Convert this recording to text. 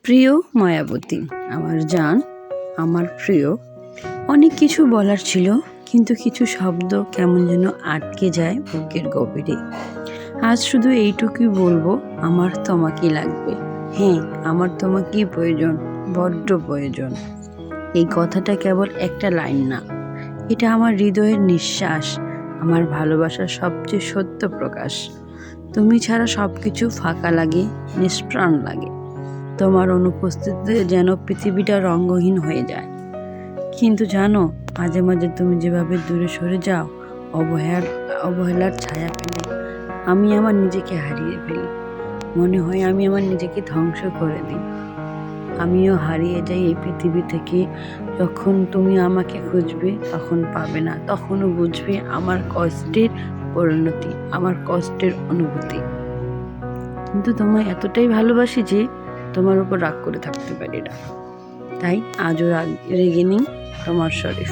প্রিয় মায়াবতী, আমার জান, আমার প্রিয়। অনেক কিছু বলার ছিল, কিন্তু কিছু শব্দ কেমন যেন আটকে যায় বুকের গভীরে। আজ শুধু এইটুকুই বলবো, আমার তোমাকেই লাগবে। হ্যাঁ, আমার তোমাকেই প্রয়োজন, বড্ড প্রয়োজন। এই কথাটা কেবল একটা লাইন না, এটা আমার হৃদয়ের নিঃশ্বাস, আমার ভালোবাসার সবচেয়ে সত্য প্রকাশ। তুমি ছাড়া সব কিছু ফাঁকা লাগে, নিষ্প্রাণ লাগে। তোমার অনুপস্থিতিতে যেন পৃথিবীটা রঙ্গহীন হয়ে যায়। কিন্তু জানো, মাঝে মাঝে তুমি যেভাবে দূরে সরে যাও, অবহেলার ছায়া ফেলে, আমি আমার নিজেকে হারিয়ে ফেলি। মনে হয় আমি আমার নিজেকে ধ্বংস করে দিই। আমিও হারিয়ে যাই এই পৃথিবী থেকে। যখন তুমি আমাকে খুঁজবে, তখন পাবে না, তখনও বুঝবে আমার কষ্টের পরিণতি, আমার কষ্টের অনুভূতি। কিন্তু তোমায় এতটাই ভালোবাসি যে তোমার উপর রাগ করে থাকতে পারি না। তাই আজও রেগে নেই, তোমার শরীফ।